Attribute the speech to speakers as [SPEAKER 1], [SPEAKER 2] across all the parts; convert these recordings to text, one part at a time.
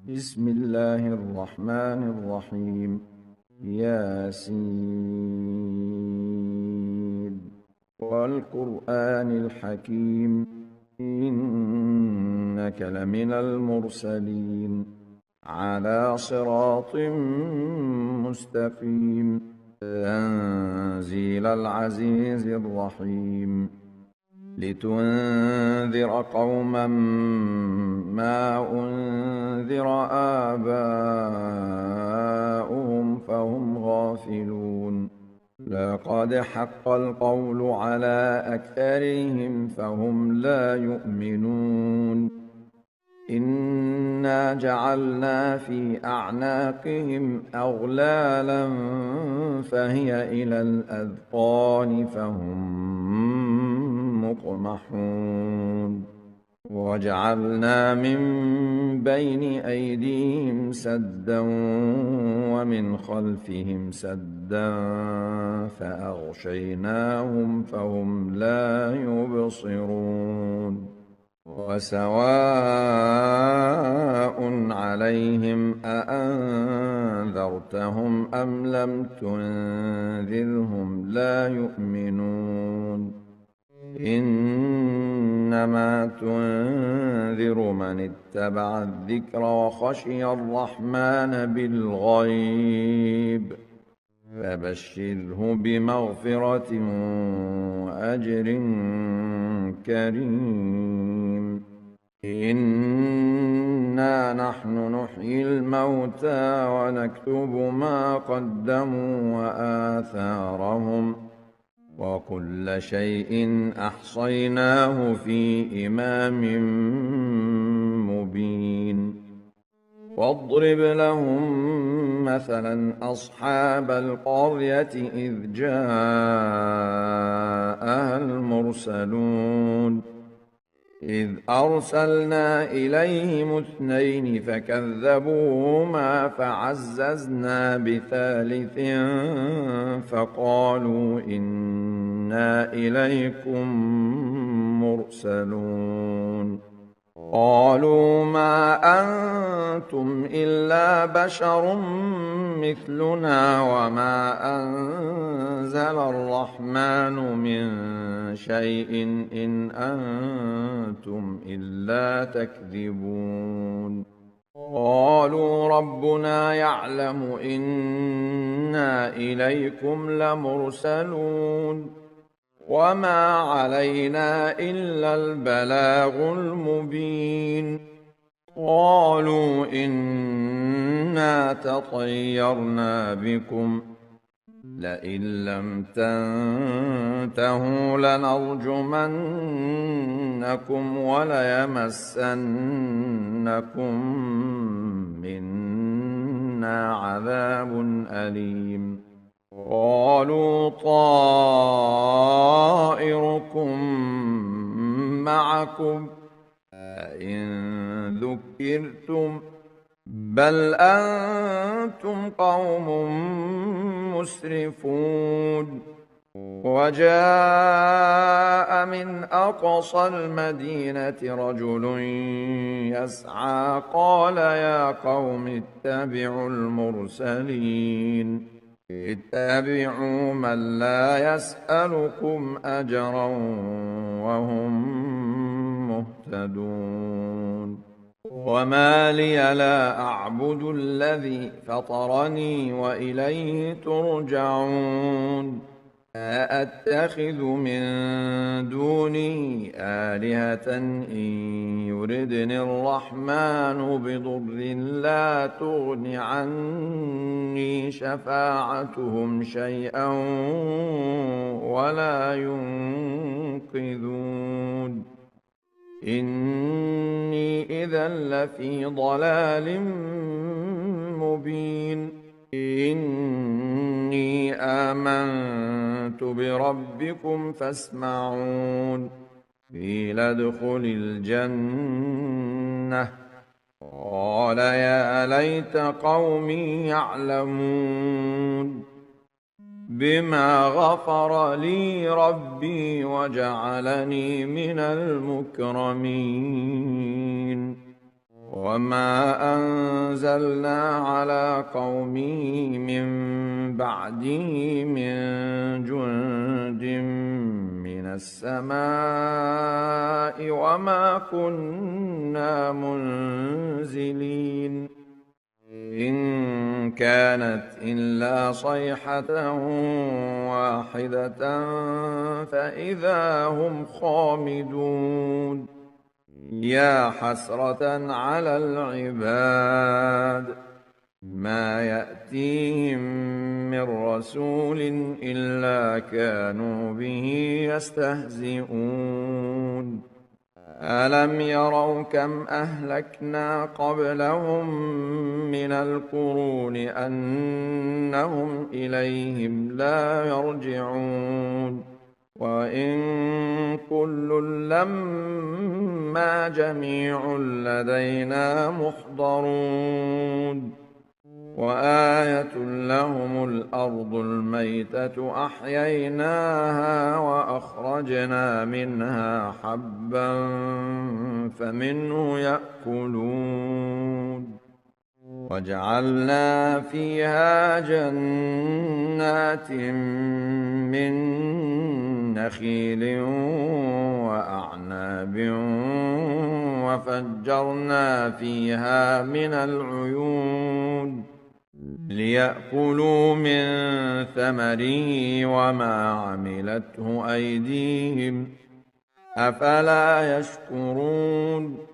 [SPEAKER 1] بسم الله الرحمن الرحيم. ياسين والقرآن الحكيم إنك لمن المرسلين على صراط مستقيم تنزيل العزيز الرحيم لتنذر قوما ما أنذر آباؤهم فهم غافلون لقد حق القول على أكثرهم فهم لا يؤمنون إنا جعلنا في أعناقهم أغلالا فهي إلى الأذقان فهم مقمحون وجعلنا من بين أيديهم سدا ومن خلفهم سدا فأغشيناهم فهم لا يبصرون وسواء عليهم أأنذرتهم أم لم تنذرهم لا يؤمنون إنما تنذر من اتبع الذكر وخشي الرحمن بالغيب فبشره بمغفرة وأجر كريم إنا نحن نحيي الموتى ونكتب ما قدموا وآثارهم وكل شيء أحصيناه في إمام مبين واضرب لهم مثلا أصحاب القرية إذ جاءها المرسلون إذ أرسلنا إليهم اثنين فكذبوهما فعززنا بثالث فقالوا إنا إليكم مرسلون قالوا ما أنتم إلا بشر مثلنا وما أنزل الرحمن من شيء إن أنتم إلا تكذبون قالوا ربنا يعلم إنا إليكم لمرسلون وما علينا إلا البلاغ المبين قالوا إنا تطيرنا بكم لئن لم تنتهوا لنرجمنكم وليمسنكم منا عذاب أليم قالوا طائركم معكم أئن ذكرتم بل أنتم قوم مسرفون وجاء من أقصى المدينة رجل يسعى قال يا قوم اتبعوا المرسلين اتبعوا من لا يسألكم أجرا وهم مهتدون وما لي لا أعبد الذي فطرني وإليه ترجعون أأتخذ من دونه آلهة إن يردني الرحمن بضر لا تغن عني شفاعتهم شيئا ولا ينقذون إني إذا لفي ضلال مبين إني آمنت بربكم فاسمعون قيل ادخل الجنة قال يا ليت قومي يعلمون بما غفر لي ربي وجعلني من المكرمين وما أنزلنا على قومه من بعده من جند من السماء وما كنا منزلين إن كانت إلا صيحة واحدة فإذا هم خامدون يا حسرة على العباد ما يأتيهم من رسول إلا كانوا به يستهزئون ألم يروا كم أهلكنا قبلهم من القرون أنهم إليهم لا يرجعون وإن كل لما جميع لدينا محضرون وآية لهم الأرض الميتة أحييناها وأخرجنا منها حبا فمنه يأكلون وجعلنا فيها جنات من نخيل وأعناب وفجرنا فيها من العيون ليأكلوا من ثمره وما عملته أيديهم أفلا يشكرون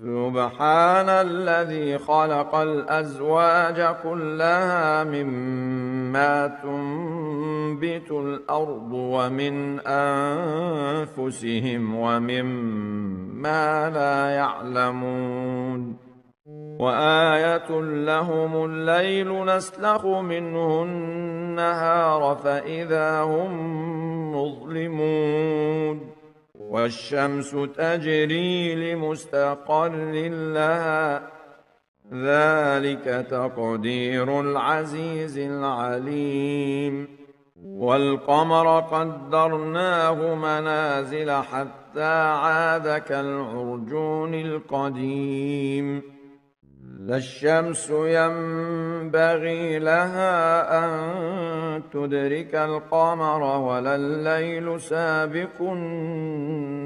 [SPEAKER 1] سبحان الذي خلق الأزواج كلها مما تنبت الأرض ومن أنفسهم ومما لا يعلمون وآية لهم الليل نسلخ منه النهار فإذا هم مظلمون والشمس تجري لمستقر لها ذلك تقدير العزيز العليم والقمر قدرناه منازل حتى عاد كالعرجون القديم لا الشمس ينبغي لها أن تدرك القمر ولا الليل سابق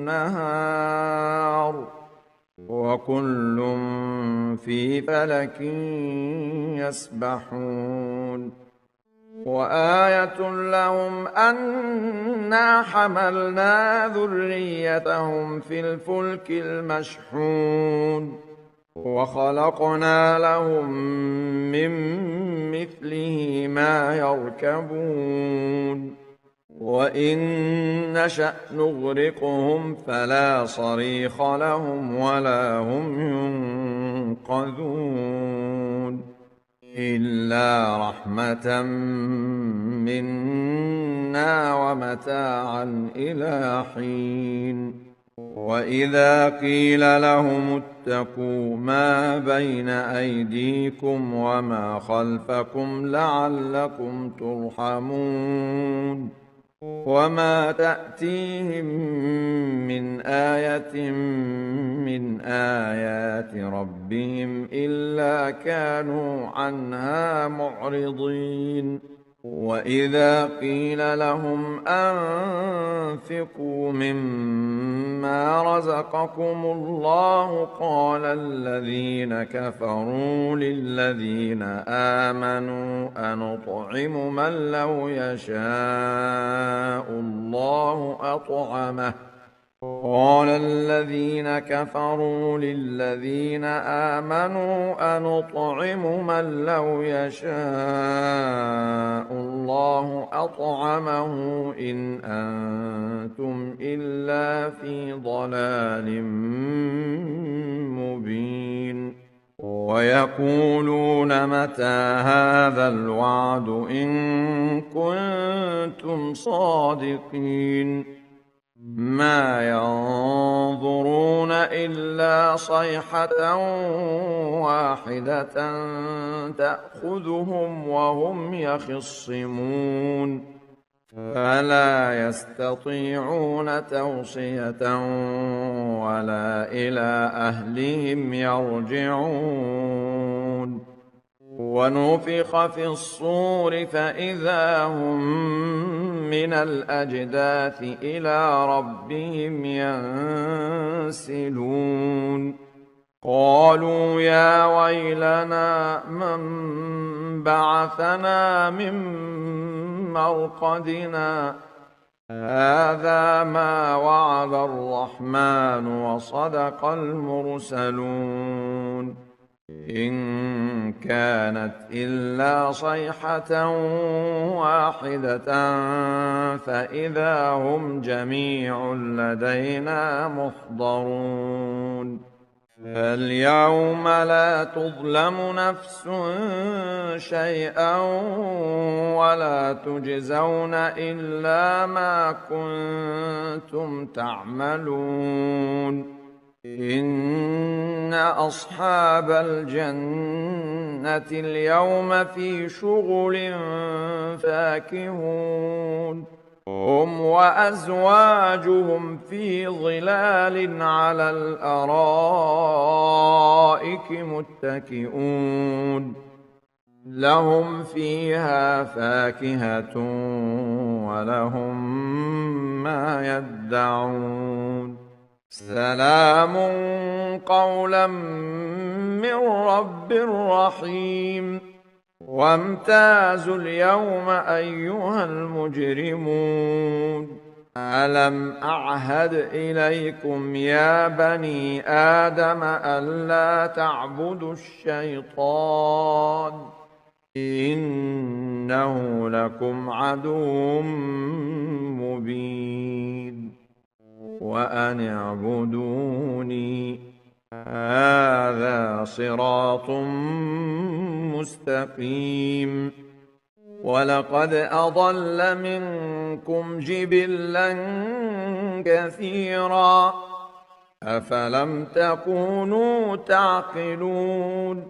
[SPEAKER 1] النهار وكل في فلك يسبحون وآية لهم أنا حملنا ذريتهم في الفلك المشحون وخلقنا لهم من مثله ما يركبون وإن نشأ نغرقهم فلا صريخ لهم ولا هم ينقذون إلا رحمة منا ومتاعا إلى حين وإذا قيل لهم اتقوا ما بين أيديكم وما خلفكم لعلكم ترحمون وما تأتيهم من آية من آيات ربهم إلا كانوا عنها معرضين وإذا قيل لهم أنفقوا مما رزقكم الله قال الذين كفروا للذين آمنوا أنطعم من لو يشاء الله أطعمه قال الذين كفروا للذين آمنوا أنطعم من لو يشاء الله أطعمه إن أنتم إلا في ضلال مبين ويقولون متى هذا الوعد إن كنتم صادقين ما ينظرون إلا صيحة واحدة تأخذهم وهم يخصمون فلا يستطيعون توصية ولا إلى أهلهم يرجعون ونفخ في الصور فإذا هم من الأجداث إلى ربهم ينسلون قالوا يا ويلنا من بعثنا من مرقدنا هذا ما وعد الرحمن وصدق المرسلون إن كانت إلا صيحة واحدة فإذا هم جميع لدينا محضرون فاليوم لا تظلم نفس شيئا ولا تجزون إلا ما كنتم تعملون إن أصحاب الجنة اليوم في شغل فاكهون هم وأزواجهم في ظلال على الأرائك متكئون لهم فيها فاكهة ولهم ما يدعون سلام قولا من رب رحيم وامتازوا اليوم أيها المجرمون ألم أعهد إليكم يا بني آدم ألا تعبدوا الشيطان إنه لكم عدو مبين وأن اعبدوني هذا صراط مستقيم ولقد أضل منكم جبلا كثيرا أفلم تكونوا تعقلون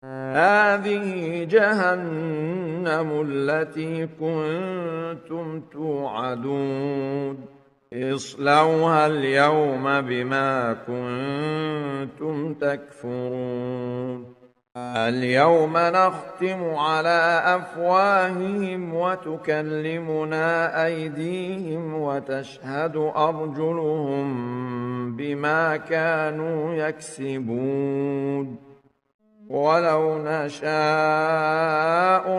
[SPEAKER 1] هذه جهنم التي كنتم توعدون اصلوها اليوم بما كنتم تكفرون اليوم نختم على أفواههم وتكلمنا أيديهم وتشهد أرجلهم بما كانوا يكسبون ولو نشاء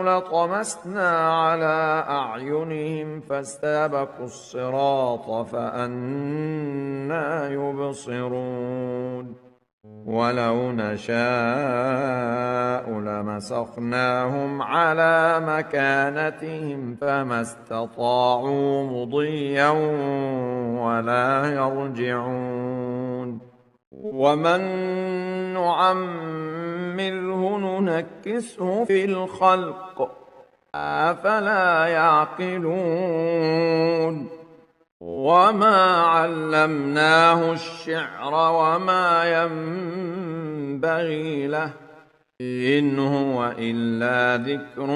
[SPEAKER 1] لطمسنا على أعينهم فاستبقوا الصراط فأنى يبصرون ولو نشاء لمسخناهم على مكانتهم فما استطاعوا مضيا ولا يرجعون ومن نعمره ننكسه في الخلق أفلا يعقلون وما علمناه الشعر وما ينبغي له إن هو إلا ذكر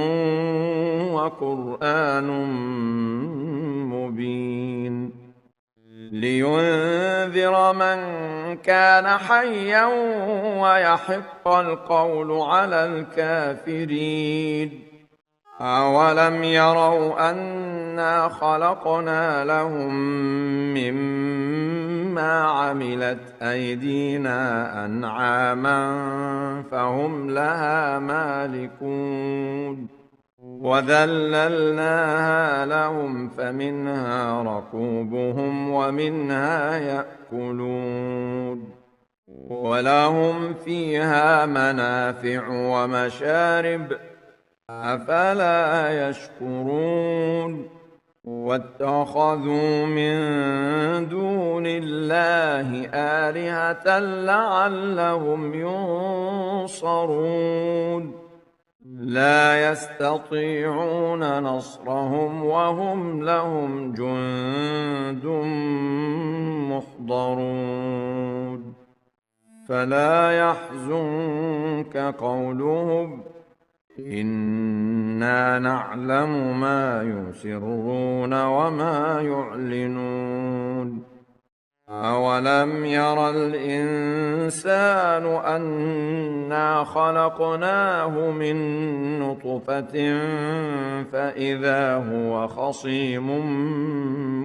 [SPEAKER 1] وقرآن مبين لينذر من كان حيا ويحق القول على الكافرين أولم يروا أنا خلقنا لهم مما عملت أيدينا أنعاما فهم لها مالكون وذللناها لهم فمنها ركوبهم ومنها يأكلون ولهم فيها منافع ومشارب أفلا يشكرون واتخذوا من دون الله آلهة لعلهم ينصرون لا يستطيعون نصرهم وهم لهم جند محضرون فلا يحزنك قولهم إنا نعلم ما يسرون وما يعلنون أولم ير الإنسان أنا خلقناه من نطفة فإذا هو خصيم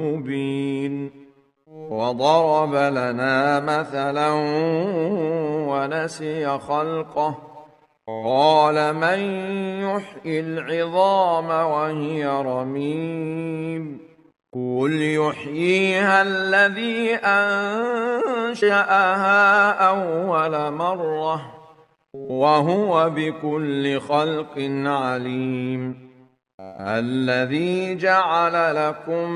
[SPEAKER 1] مبين وضرب لنا مثلا ونسي خلقه قال من يحيي العظام وهي رميم قل يحييها الذي أنشأها أول مرة وهو بكل خلق عليم الذي جعل لكم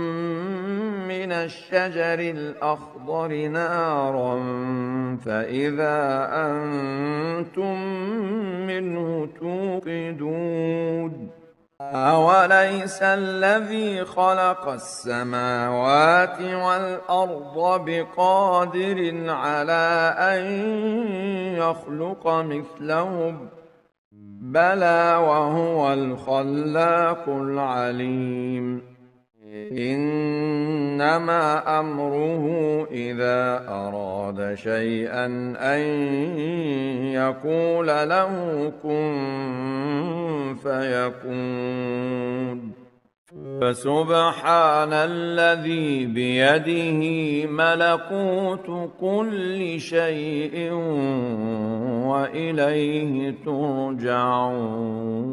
[SPEAKER 1] من الشجر الأخضر نارا فإذا أنتم منه توقدون أوليس الذي خلق السماوات والأرض بقادر على أن يخلق مثلهم بلى وهو الخلاق العليم إنما أمره إذا أراد شيئا أن يقول له كن فيكون فسبحان الذي بيده ملكوت كل شيء وإليه ترجعون.